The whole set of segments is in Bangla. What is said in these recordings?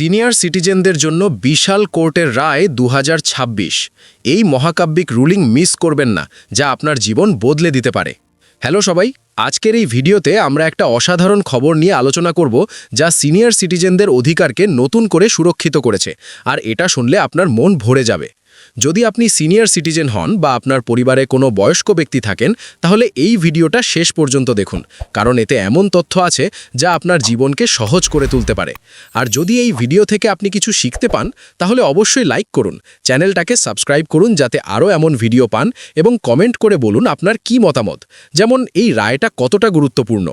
সিনিয়র সিটিজেনদের জন্য বিশাল কোর্টের রায় 2026। এই মহাকাব্যিক রুলিং মিস করবেন না, যা আপনার জীবন বদলে দিতে পারে। হ্যালো সবাই, আজকের এই ভিডিওতে আমরা একটা অসাধারণ খবর নিয়ে আলোচনা করব, যা সিনিয়র সিটিজেনদের অধিকারকে নতুন করে সুরক্ষিত করেছে। আর এটা শুনলে আপনার মন ভরে যাবে। যদি আপনি সিনিয়র সিটিজেন হন বা আপনার পরিবারে কোনো বয়স্ক ব্যক্তি থাকেন, তাহলে এই ভিডিওটা শেষ পর্যন্ত দেখুন, কারণ এতে এমন তথ্য আছে যা আপনার জীবনকে সহজ করে তুলতে পারে। আর যদি এই ভিডিও থেকে আপনি কিছু শিখতে পান, তাহলে অবশ্যই লাইক করুন, চ্যানেলটাকে সাবস্ক্রাইব করুন যাতে আরও এমন ভিডিও পান, এবং কমেন্ট করে বলুন আপনার কি মতামত, যেমন এই রায়টা কতটা গুরুত্বপূর্ণ।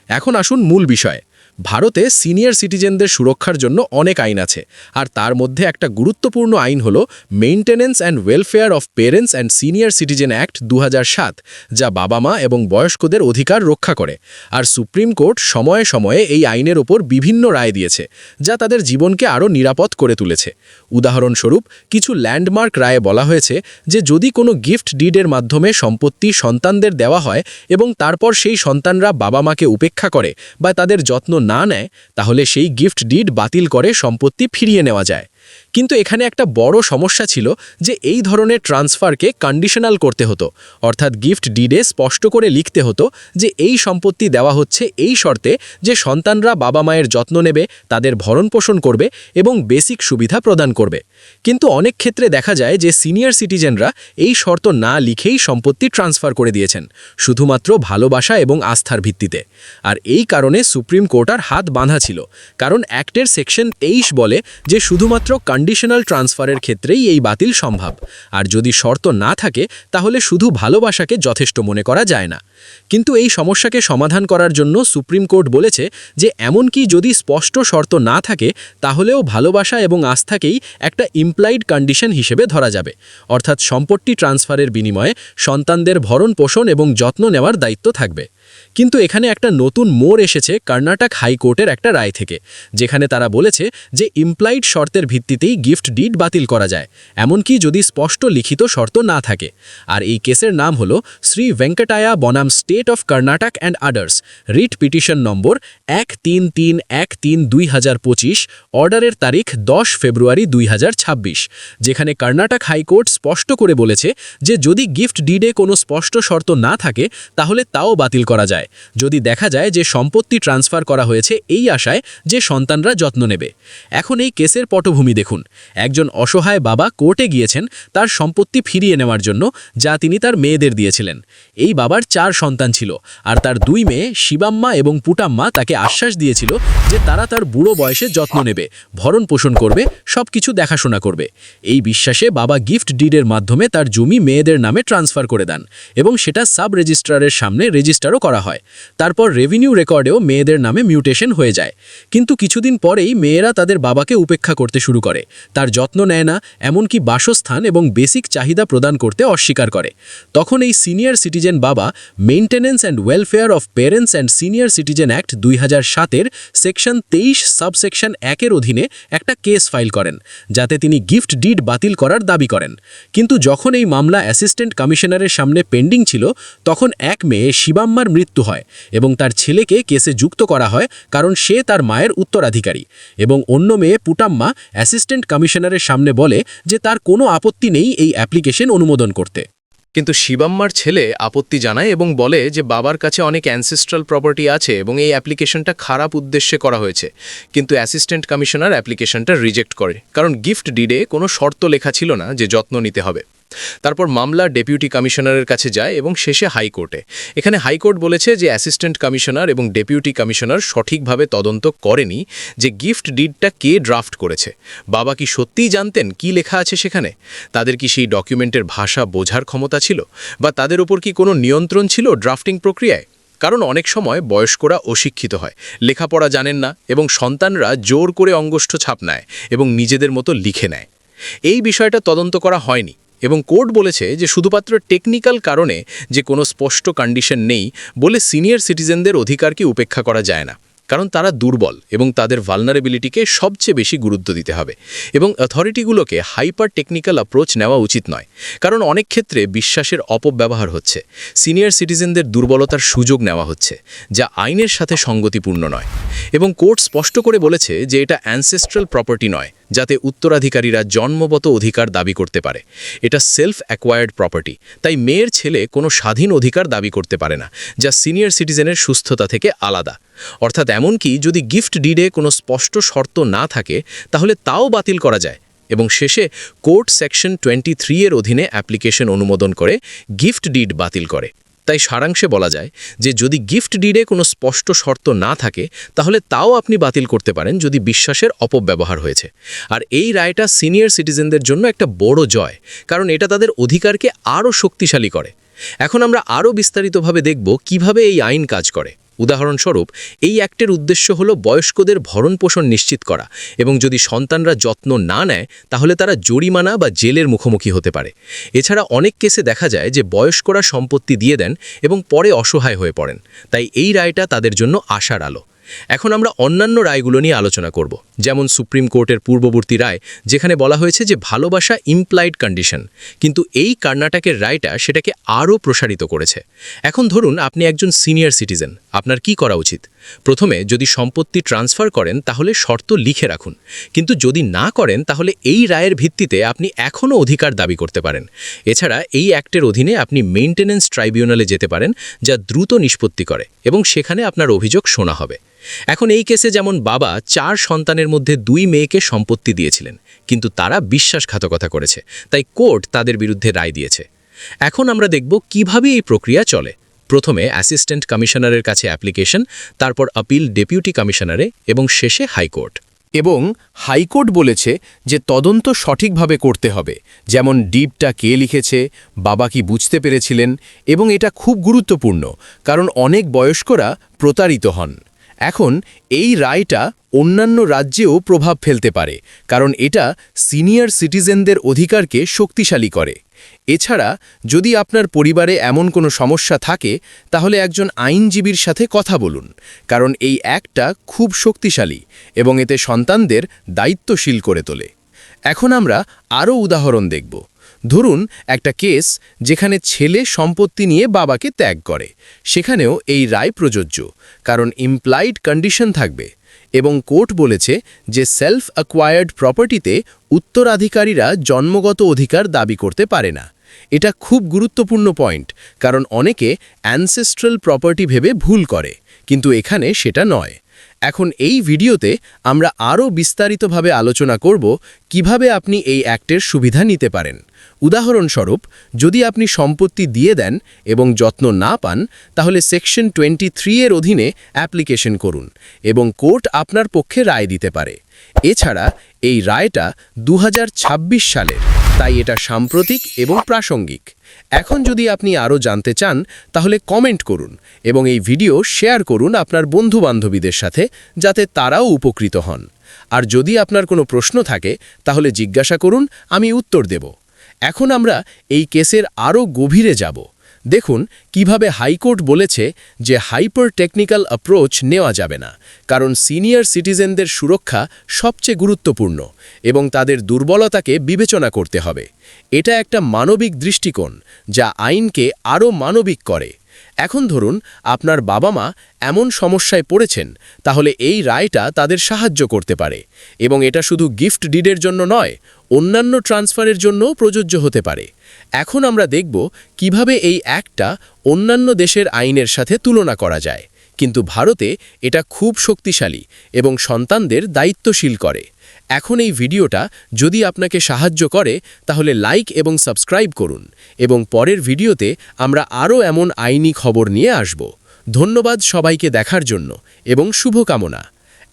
এখন আসুন মূল বিষয়ে। ভারতে সিনিয়র সিটিজেনদের সুরক্ষার জন্য অনেক আইন আছে, আর তার মধ্যে একটা গুরুত্বপূর্ণ আইন হল maintenance and welfare of parents and senior citizen act 2007, যা বাবা মা এবং বয়স্কদের অধিকার রক্ষা করে। আর সুপ্রিম কোর্ট সময়ে সময়ে এই আইনের ওপর বিভিন্ন রায় দিয়েছে, যা তাদের জীবনকে আরও নিরাপদ করে তুলেছে। উদাহরণস্বরূপ, কিছু ল্যান্ডমার্ক রায়ে বলা হয়েছে যে যদি কোনো গিফট ডিডের মাধ্যমে সম্পত্তি সন্তানদের দেওয়া হয় এবং তারপর সেই সন্তানরা বাবা মাকে উপেক্ষা করে বা তাদের যত্ন না নেয়, তাহলে সেই গিফট ডিড বাতিল করে সম্পত্তি ফিরিয়ে নেওয়া যায়। কিন্তু এখানে একটা বড় সমস্যা ছিল যে এই ধরনের ট্রান্সফারকে কন্ডিশনাল করতে হতো, অর্থাৎ গিফট ডিডে স্পষ্ট করে লিখতে হতো যে এই সম্পত্তি দেওয়া হচ্ছে এই শর্তে যে সন্তানরা বাবা মায়ের যত্ন নেবে, তাদের ভরণপোষণ করবে এবং বেসিক সুবিধা প্রদান করবে। কিন্তু অনেক ক্ষেত্রে দেখা যায় যে সিনিয়র সিটিজেনরা এই শর্ত না লিখেই সম্পত্তি ট্রান্সফার করে দিয়েছেন, শুধুমাত্র ভালোবাসা এবং আস্থার ভিত্তিতে। আর এই কারণে সুপ্রিম কোর্ট আর হাত বাঁধা ছিল, কারণ অ্যাক্টের সেকশন 23 বলে যে শুধুমাত্র কন্ডিশনাল ট্রান্সফারের ক্ষেত্রেই এই বাতিল সম্ভব। আর যদি শর্ত না থাকে, তাহলে শুধু ভালোবাসাকে যথেষ্ট মনে করা যায় না। কিন্তু এই সমস্যাকে সমাধান করার জন্য সুপ্রিম কোর্ট বলেছে যে এমনকি যদি স্পষ্ট শর্ত না থাকে, তাহলেও ভালোবাসা এবং আস্থাকেই একটা ইমপ্লাইড কন্ডিশন হিসেবে ধরা যাবে, অর্থাৎ সম্পত্তি ট্রান্সফারের বিনিময়ে সন্তানদের ভরণ পোষণ এবং যত্ন নেওয়ার দায়িত্ব থাকবে। কিন্তু এখানে একটা নতুন মোড় এসেছে কর্ণাটক হাইকোর্টের একটা রায় থেকে, যেখানে তারা বলেছে যে ইমপ্লাইড শর্তের ভিত্তিতেই গিফট ডিড বাতিল করা যায়, এমনকি যদি স্পষ্ট লিখিত শর্ত না থাকে। আর এই কেসের নাম হলো শ্রী ভেঙ্কটায়া বনাম state of Karnataka and others, writ petition number 13313/2025, অর্ডারের তারিখ 10 ফেব্রুয়ারি 2026, যেখানে কর্ণাটক হাইকোর্ট স্পষ্ট করে বলেছে যে যদি গিফট ডিডে কোনো স্পষ্ট শর্ত না থাকে, তাহলে তাও বাতিল করা যায় যদি দেখা যায় যে সম্পত্তি ট্রান্সফার করা হয়েছে এই আশায় যে সন্তানরা যত্ন নেবে। এখন এই কেসের পটভূমি দেখুন। একজন অসহায় বাবা কোর্টে গিয়েছেন তার সম্পত্তি ফিরিয়ে নেওয়ার জন্য, যা তিনি তার মেয়েদের দিয়েছিলেন। এই বাবার 4 সন্তান ছিল, আর তার 2 মেয়ে শিবাম্মা এবং পুটাম্মা তাকে আশ্বাস দিয়েছিল যে তারা তার বুড়ো বয়সে যত্ন নেবে, ভরণ পোষণ করবে, সবকিছু দেখাশোনা করবে। এই বিশ্বাসে বাবা গিফট ডিডের মাধ্যমে তার জমি মেয়েদের নামে ট্রান্সফার করে দেন, এবং সেটা সাব রেজিস্ট্রারের সামনে রেজিস্টারও করা হয়। তারপর রেভিনিউ রেকর্ডেও মেয়েদের নামে মিউটেশন হয়ে যায়। কিন্তু কিছুদিন পরেই মেয়েরা তাদের বাবাকে উপেক্ষা করতে শুরু করে, তার যত্ন নেয় না, এমনকি বাসস্থান এবং বেসিক চাহিদা প্রদান করতে অস্বীকার করে। তখন এই সিনিয়র সিটিজেন বাবা maintenance and welfare of parents and senior citizen act 2007-এর সেকশন 23 সাবসেকশন 1-এর অধীনে একটা কেস ফাইল করেন, যাতে তিনি গিফট ডিড বাতিল করার দাবি করেন। কিন্তু যখন এই মামলা অ্যাসিস্ট্যান্ট কমিশনারের সামনে পেন্ডিং ছিল, তখন এক মেয়ে শিবাম্মার মৃত্যু হয় এবং তার ছেলেকে কেসে যুক্ত করা হয়, কারণ সে তার মায়ের উত্তরাধিকারী। এবং অন্য মেয়ে পুটাম্মা অ্যাসিস্ট্যান্ট কমিশনারের সামনে বলে যে তার কোনো আপত্তি নেই এই অ্যাপ্লিকেশন অনুমোদন করতে। কিন্তু শিবাম্মার ছেলে আপত্তি জানায় এবং বলে যে বাবার কাছে অনেক অ্যানসেস্ট্রাল প্রপার্টি আছে এবং এই অ্যাপ্লিকেশনটা খারাপ উদ্দেশ্যে করা হয়েছে। কিন্তু অ্যাসিস্ট্যান্ট কমিশনার অ্যাপ্লিকেশনটা রিজেক্ট করে, কারণ গিফট ডিডে কোনো শর্ত লেখা ছিল না যে যত্ন নিতে হবে। তারপর মামলা ডেপুটি কমিশনারের কাছে যায় এবং শেষে হাইকোর্টে। এখানে হাইকোর্ট বলেছে যে অ্যাসিস্ট্যান্ট কমিশনার এবং ডেপুটি কমিশনার সঠিকভাবে তদন্ত করেনি যে গিফট ডিডটা কে ড্রাফট করেছে। বাবা কি সত্যিই জানতেন কি লেখা আছে সেখানে? তাদের কি সেই ডকুমেন্টের ভাষা বোঝার ক্ষমতা ছিল, বা তাদের উপর কি কোনো নিয়ন্ত্রণ ছিল ড্রাফটিং প্রক্রিয়ায়? কারণ অনেক সময় বয়স্করা অশিক্ষিত হয়, লেখাপড়া জানেন না, এবং সন্তানরা জোর করে অঙ্গুষ্ঠ ছাপ নেয় এবং নিজেদের মতো লিখে নেয়। এই বিষয়টা তদন্ত করা হয়নি, এবং কোর্ট বলেছে যে শুধুমাত্র টেকনিক্যাল কারণে যে কোনো স্পষ্ট কন্ডিশন নেই বলে সিনিয়র সিটিজেনদের অধিকারকে উপেক্ষা করা যায় না। কারণ তারা দুর্বল এবং তাদের ভালনারেবিলিটিকে সবচেয়ে বেশি গুরুত্ব দিতে হবে এবং অথরিটিগুলোকে হাইপার টেকনিক্যাল অ্যাপ্রোচ নেওয়া উচিত নয়, কারণ অনেক ক্ষেত্রে বিশ্বাসের অপব্যবহার হচ্ছে, সিনিয়র সিটিজেনদের দুর্বলতার সুযোগ নেওয়া হচ্ছে, যা আইনের সাথে সঙ্গতিপূর্ণ নয়। এবং কোর্ট স্পষ্ট করে বলেছে যে এটা অ্যানসেস্ট্রাল প্রপার্টি নয়, যাতে উত্তরাধিকারীরা জন্মগত অধিকার দাবি করতে পারে। এটা সেলফ অ্যাকোয়ার্ড প্রপার্টি, তাই মেয়ের ছেলে কোনো স্বাধীন অধিকার দাবি করতে পারে না, যা সিনিয়র সিটিজেনের সুস্থতা থেকে আলাদা। অর্থাৎ এমনকি যদি গিফট ডিডে কোনো স্পষ্ট শর্ত না থাকে, তাহলে তাও বাতিল করা যায়। এবং শেষে কোর্ট সেকশন 23 এর অধীনে অ্যাপ্লিকেশন অনুমোদন করে গিফট ডিড বাতিল করে। তাই সারাংশে বলা যায় যে যদি গিফট ডিডে কোনো স্পষ্ট শর্ত না থাকে, তাহলে তাও আপনি বাতিল করতে পারেন যদি বিশ্বাসের অপব্যবহার হয়েছে। আর এই রায়টা সিনিয়র সিটিজেনদের জন্য একটা বড় জয়, কারণ এটা তাদের অধিকারকে আরও শক্তিশালী করে। এখন আমরা আরও বিস্তারিতভাবে দেখব কিভাবে এই আইন কাজ করে। উদাহরণস্বরূপ, এই অ্যাক্টের উদ্দেশ্য হল বয়স্কদের ভরণপোষণ নিশ্চিত করা, এবং যদি সন্তানরা যত্ন না নেয় তাহলে তারা জরিমানা বা জেলের মুখোমুখি হতে পারে। এছাড়া অনেক কেসে দেখা যায় যে বয়স্করা সম্পত্তি দিয়ে দেন এবং পরে অসহায় হয়ে পড়েন, তাই এই রায়টা তাদের জন্য আশার আলো। এখন আমরা অন্যান্য রায়গুলো নিয়ে আলোচনা করব, যেমন সুপ্রিম কোর্টের পূর্ববর্তী রায়, যেখানে বলা হয়েছে যে ভালোবাসা ইমপ্লাইড কন্ডিশন, কিন্তু এই কর্ণাটকের রায়টা সেটাকে আরও প্রসারিত করেছে। এখন ধরুন আপনি একজন সিনিয়র সিটিজেন, আপনার কি করা উচিত? প্রথমে, যদি সম্পত্তি ট্রান্সফার করেন তাহলে শর্ত লিখে রাখুন, কিন্তু যদি না করেন তাহলে এই রায়ের ভিত্তিতে আপনি এখনও অধিকার দাবি করতে পারেন। এছাড়া এই অ্যাক্টের অধীনে আপনি মেইনটেনেন্স ট্রাইব্যুনালে যেতে পারেন, যা দ্রুত নিষ্পত্তি করে এবং সেখানে আপনার অভিযোগ শোনা হবে। এখন এই কেসে যেমন বাবা 4 সন্তানের মধ্যে 2 মেয়েকে সম্পত্তি দিয়েছিলেন, কিন্তু তারা বিশ্বাসঘাতকতা করেছে, তাই কোর্ট তাদের বিরুদ্ধে রায় দিয়েছে। এখন আমরা দেখব কিভাবে এই প্রক্রিয়া চলে। প্রথমে অ্যাসিস্ট্যান্ট কমিশনারের কাছে অ্যাপ্লিকেশন, তারপর আপিল ডেপুটি কমিশনারে এবং শেষে হাইকোর্ট। এবং হাইকোর্ট বলেছে যে তদন্ত সঠিকভাবে করতে হবে, যেমন ডিডটা কে লিখেছে, বাবা কি বুঝতে পেরেছিলেন, এবং এটা খুব গুরুত্বপূর্ণ কারণ অনেক বয়স্করা প্রতারিত হন। এখন এই রায়টা অন্যান্য রাজ্যেও প্রভাব ফেলতে পারে, কারণ এটা সিনিয়র সিটিজেনদের অধিকারকে শক্তিশালী করে। এছাড়া যদি আপনার পরিবারে এমন কোনো সমস্যা থাকে, তাহলে একজন আইনজীবীর সাথে কথা বলুন, কারণ এই অ্যাক্টটা খুব শক্তিশালী এবং এতে সন্তানদের দায়িত্বশীল করে তোলে। এখন আমরা আরও উদাহরণ দেখব। ধরুন একটা কেস যেখানে ছেলে সম্পত্তি নিয়ে বাবাকে ত্যাগ করে, সেখানেও এই রায় প্রযোজ্য, কারণ ইমপ্লাইড কন্ডিশন থাকবে এবং কোর্ট বলেছে যে সেলফ অ্যাকোয়ার্ড প্রপার্টিতে উত্তরাধিকারীরা জন্মগত অধিকার দাবি করতে পারে না। এটা খুব গুরুত্বপূর্ণ পয়েন্ট, কারণ অনেকে অ্যানসেস্ট্রাল প্রপার্টি ভেবে ভুল করে, কিন্তু এখানে সেটা নয়। এখন এই ভিডিওতে আমরা আরও বিস্তারিতভাবে আলোচনা করব কিভাবে আপনি এই অ্যাক্টের সুবিধা নিতে পারেন। উদাহরণস্বরূপ, যদি আপনি সম্পত্তি দিয়ে দেন এবং যত্ন না পান, তাহলে সেকশন 23 এর অধীনে অ্যাপ্লিকেশন করুন এবং কোর্ট আপনার পক্ষে রায় দিতে পারে। এছাড়া এই রায়টা 2026 সালের, তাই এটা সাম্প্রতিক এবং প্রাসঙ্গিক। এখন যদি আপনি আরও জানতে চান, তাহলে কমেন্ট করুন এবং এই ভিডিও শেয়ার করুন আপনার বন্ধু-বান্ধবীদের সাথে, যাতে তারাও উপকৃত হন। আর যদি আপনার কোনো প্রশ্ন থাকে, তাহলে জিজ্ঞাসা করুন, আমি উত্তর দেব। এখন আমরা এই কেসের আরও গভীরে যাব। দেখুন কিভাবে হাইকোর্ট বলেছে যে হাইপার টেকনিক্যাল অ্যাপ্রোচ নেওয়া যাবে না, কারণ সিনিয়র সিটিজেনদের সুরক্ষা সবচেয়ে গুরুত্বপূর্ণ এবং তাদের দুর্বলতাকে বিবেচনা করতে হবে। এটা একটা মানবিক দৃষ্টিকোণ যা আইনকে আরও মানবিক করে। এখন ধরুন আপনার বাবা মা এমন সমস্যায় পড়েছেন, তাহলে এই রায়টা তাদের সাহায্য করতে পারে এবং এটা শুধু গিফট ডিডের জন্য নয়, অন্যান্য ট্রান্সফারের জন্যও প্রযোজ্য হতে পারে। এখন আমরা দেখব কিভাবে এই অ্যাক্টটা অন্যান্য দেশের আইনের সাথে তুলনা করা যায়, কিন্তু ভারতে এটা খুব শক্তিশালী এবং সন্তানদের দায়িত্বশীল করে। এখন এই ভিডিওটা যদি আপনাকে সাহায্য করে, তাহলে লাইক এবং সাবস্ক্রাইব করুন এবং পরের ভিডিওতে আমরা আরও এমন আইনি খবর নিয়ে আসব। ধন্যবাদ সবাইকে দেখার জন্য এবং শুভকামনা।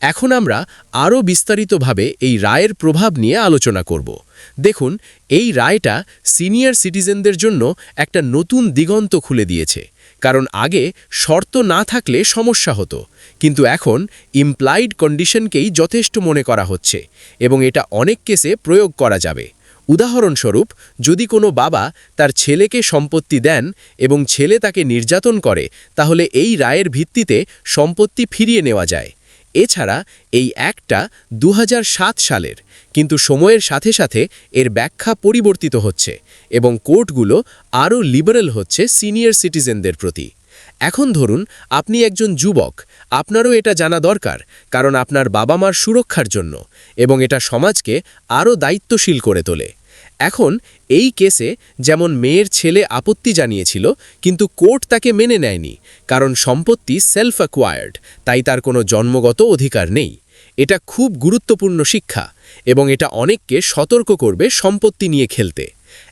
এখন আমরা আরও বিস্তারিতভাবে এই রায়ের প্রভাব নিয়ে আলোচনা করব। দেখুন, এই রায়টা সিনিয়র সিটিজেনদের জন্য একটা নতুন দিগন্ত খুলে দিয়েছে, কারণ আগে শর্ত না থাকলে সমস্যা হতো, কিন্তু এখন ইমপ্লাইড কন্ডিশনকেই যথেষ্ট মনে করা হচ্ছে এবং এটা অনেক কেসে প্রয়োগ করা যাবে। উদাহরণস্বরূপ, যদি কোনো বাবা তার ছেলেকে সম্পত্তি দেন এবং ছেলে তাকে নির্যাতন করে, তাহলে এই রায়ের ভিত্তিতে সম্পত্তি ফিরিয়ে নেওয়া যায় এছাড়া এই অ্যাক্টটা 2007 সালের, কিন্তু সময়ের সাথে সাথে এর ব্যাখ্যা পরিবর্তিত হচ্ছে এবং কোর্টগুলো আরও লিবারেল হচ্ছে সিনিয়র সিটিজেনদের প্রতি। এখন ধরুন আপনি একজন যুবক, আপনারও এটা জানা দরকার, কারণ আপনার বাবা মার সুরক্ষার জন্য, এবং এটা সমাজকে আরও দায়িত্বশীল করে তোলে। এখন এই কেসে যেমন মেয়ের ছেলে আপত্তি জানিয়েছিল, কিন্তু কোর্ট তাকে মেনে নেয়নি, কারণ সম্পত্তি সেলফ অ্যাকোয়ার্ড, তাই তার কোনো জন্মগত অধিকার নেই। এটা খুব গুরুত্বপূর্ণ শিক্ষা, এবং এটা অনেককে সতর্ক করবে সম্পত্তি নিয়ে খেলতে।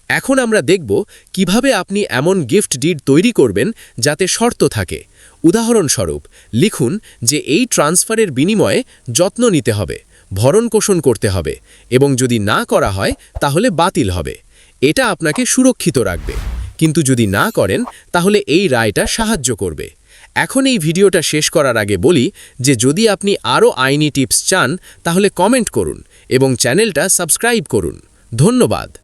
এখন আমরা দেখব কিভাবে আপনি এমন গিফট ডিড তৈরি করবেন যাতে শর্ত থাকে। উদাহরণস্বরূপ লিখুন যে এই ট্রান্সফারের বিনিময়ে যত্ন নিতে হবে, ভরণপোষণ করতে হবে, এবং যদি না করা হয় তাহলে বাতিল হবে। এটা আপনাকে সুরক্ষিত রাখবে, কিন্তু যদি না করেন তাহলে এই রায়টা সাহায্য করবে। এখন এই ভিডিওটা শেষ করার আগে বলি যে যদি আপনি আরও আইনি টিপস চান তাহলে কমেন্ট করুন এবং চ্যানেলটা সাবস্ক্রাইব করুন। ধন্যবাদ।